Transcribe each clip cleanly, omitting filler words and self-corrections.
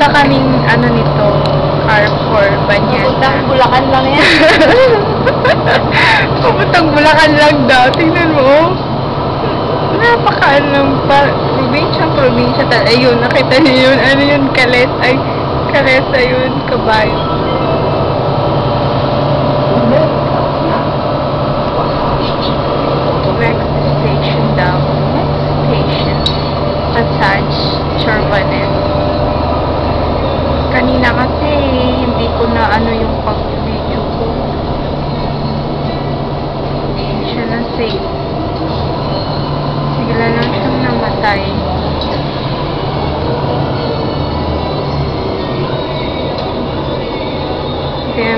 Pupunta kaming, ano nito, Carrefour, Banyana. Pupuntang Bulacan lang yan. Pupuntang Bulacan lang daw. Tingnan mo. Napaka-anong pa. Probinsya talaga. Ayun, nakita niyo yun. Ano yun? Kalesa yun. Kabayo. Next station daw. Next station. Passage, Chorbanet. Kanina kasi, hindi ko na ano yung pag-video ko. Hindi siya na-save. Bigla lang siyang namatay. Kaya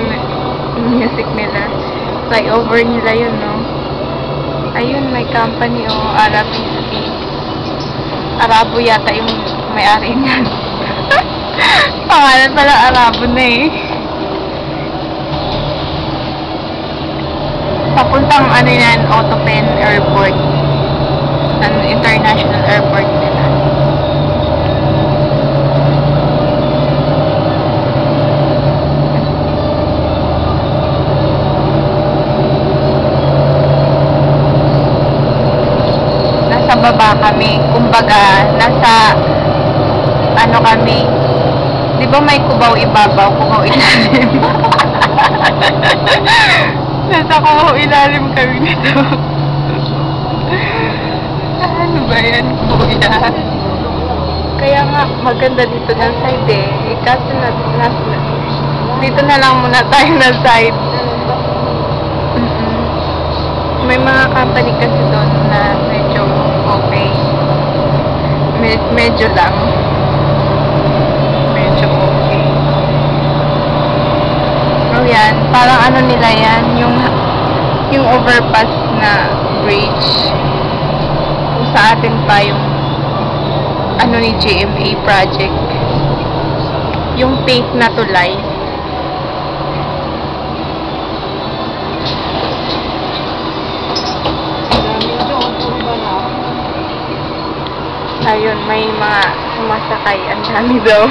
music nila. Flyover nila yun, no? Ayun, may company, oh. Arabo yata yung may-ari niyan. Pangalan pala Arabo na eh. Papuntang ano yan, Otopen Airport. International Airport nila. Nasa baba kami. Kumbaga, nasa ano kami. Di ba may kubaw ibabaw, kubaw ilalim? Nasa kubaw ilalim kami nito. Ano ba yan? Kuya. Kaya nga, maganda dito ng side eh. Kaso dito na lang muna tayo ng side. May mga company kasi doon na medyo okay. Medyo lang. Medyo okay. So yan, parang ano nila yan, yung overpass na bridge. Sa atin pa yung ano ni GMA project, yung pink na tulay. Ayun, may mga sumasakay, ang dami daw.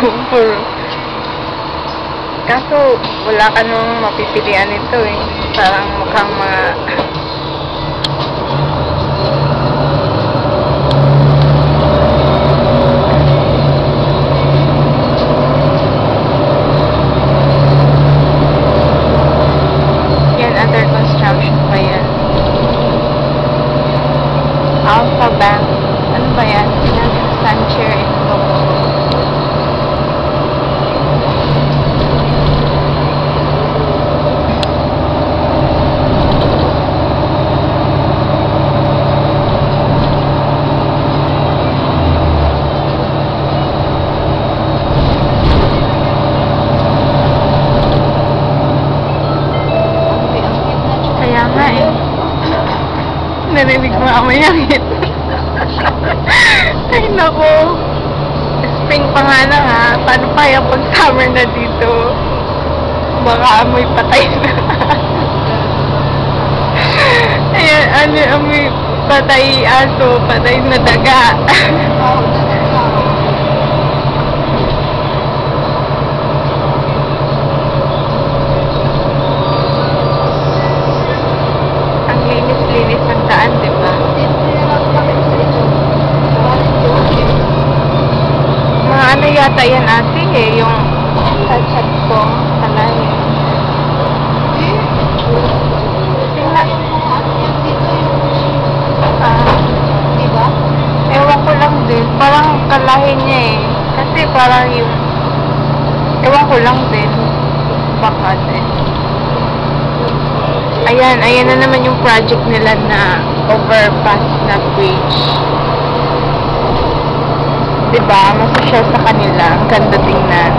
Kaso wala ka nung mapipilian nito eh, parang mukhang mga Alpha Bank. Ano ba yan? Sunshare and Loan. Kaya nga eh. Narinig mo ang mayangit. Ay nako. Spring pa nga na ha. Paano pa yung pag summer na dito? Baka amoy patay na. Ayan, ano amoy patay aso, patay na daga. Ang linis-linis ng daan, di ba? Mga ano yata yan ate eh, yung chat ko, kanay. Diba? Ewan ko lang din, parang kalahin niya eh. Kasi parang yung, ewan ko lang din, baka din. Ayan, ayan na naman yung project nila na overpass na bridge. Diba? Masosyal sa kanila. Ang ganda tingnan.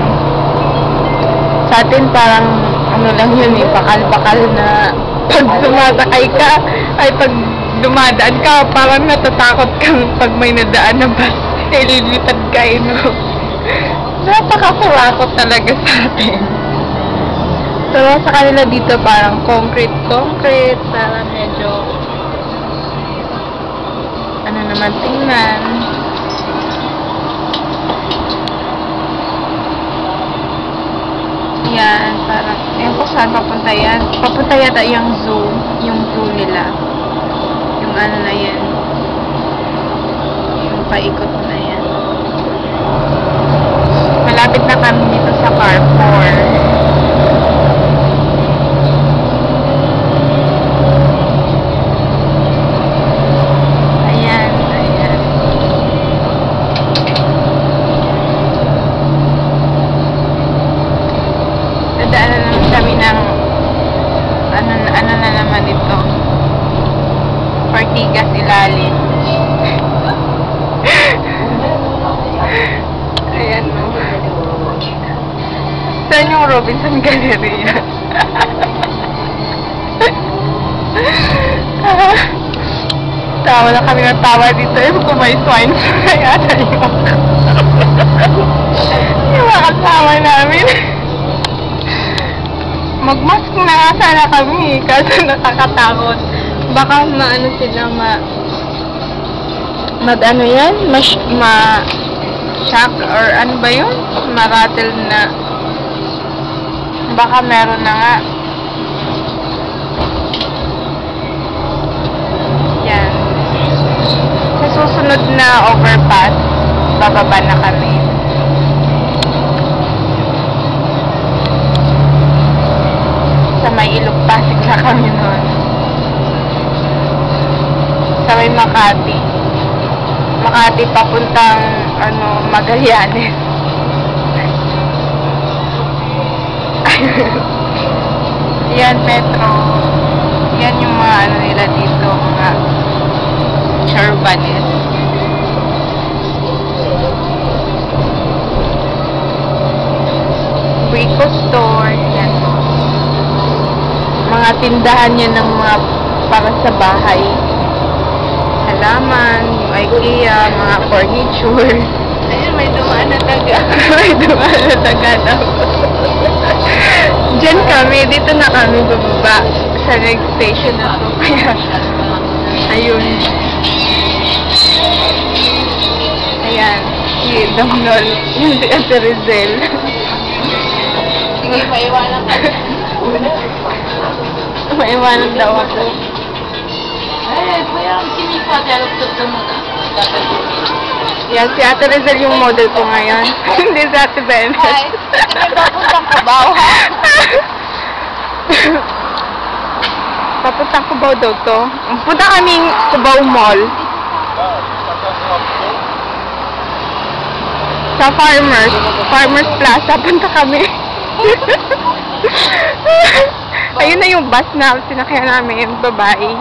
Sa atin parang ano lang yun eh, bakal-bakal na pag sumasakay ka, ay pag dumadaan ka, parang natatakot ka pag may nadaan na bus. Lilipad ka eh, no? Napakakurakot talaga sa atin. Pero sa kanila dito parang concrete, parang medyo ano naman tingnan. saan papunta yan. Papunta yata yung zoo. Yung zoo nila. Yung ano na yan. Yung paikot na yan. Malapit na kami dito sa Carrefour. Ayan, ayan. Dadaanan naman kami ng ano na naman ito. Ortigas ilalim. Ayan mo. Saan yung Robinson Galleria? Tawa na kami ng tawa dito. Kung may swine flu yata yung mga kasama namin. Mag-mask na nga sana kami kasi nakakatakot. Baka maano sila mag-ano yan? Ma-shock or ano ba yun? Maratel na. Baka meron na nga. Yan. Sa susunod na overpass, bababa na kami. Sa may Ilog Pasig na kami noon. Sa may Makati. Makati papuntang Magallanes. Yan, metro. Yan yung mga nila dito, mga Churbanes. Brico store. Yan. Mga tindahan yan ng mga para sa bahay. Halaman, yung IKEA, mga furniture. Ayun, may dumaan na taga. May dumaan na taga daw. Diyan kami, dito na kami bababa sa next station na to. Kaya, ayun. Ayan, si Domnol, yung si Ate Rizel. Sige, maiwanan ka. Maiwanan daw ako. Eh, kuya, kinipa, dialog-tog na muna. Yan, si Ate Rizel yung model ko ngayon. Hindi si Ate Bennett. Ay, may papuntang Cubao, ha? Papuntang Cubao daw to. Punta kaming Cubao Mall. Sa Farmers Plaza, punta kami. Ayun na yung bus na sinakyan namin, babae.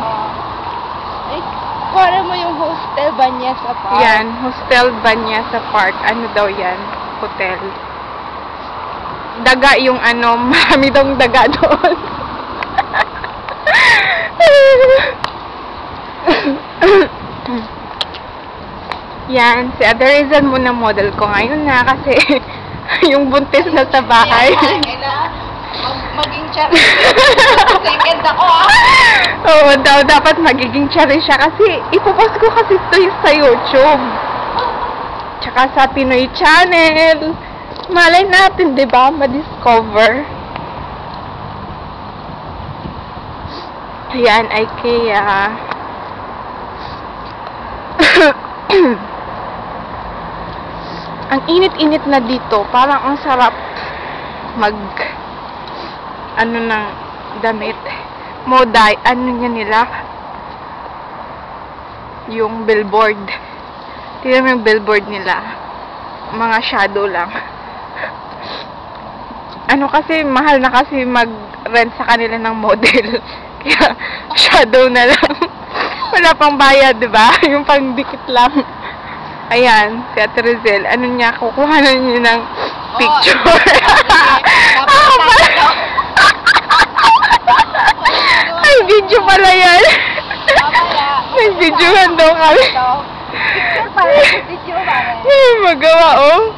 Ay, para mo yung Hostel Banyasa Park. Yan, Hostel Banyasa Park. Ano daw yan? Hotel. Daga yung marami daw daga doon. Yan, si Ate Rizel muna model ko ngayon na kasi yung buntis na sa bahay. Kailangan maging charity. Second ako, ha? Oo, dapat magiging cherry siya kasi ipopost ko kasi ito sa YouTube. Tsaka sa Pinoy Channel. Malay natin, di ba? Ma-discover. Ayan, IKEA. Ang init-init na dito. Parang ang sarap ng damit. Moday, niya nila? Yung billboard. Tignan mo yung billboard nila. Mga shadow lang. Kasi, mahal na kasi mag-rent sa kanila ng model. Kaya, shadow na lang. Wala pang bayad, diba? Yung pang-dikit lang. Ayan, si Ate Rizel. Kukuha na niya ng picture. Ay, video pala yan. May videohan daw kami. Picture para sa video, pare. Ay, magawa, oh.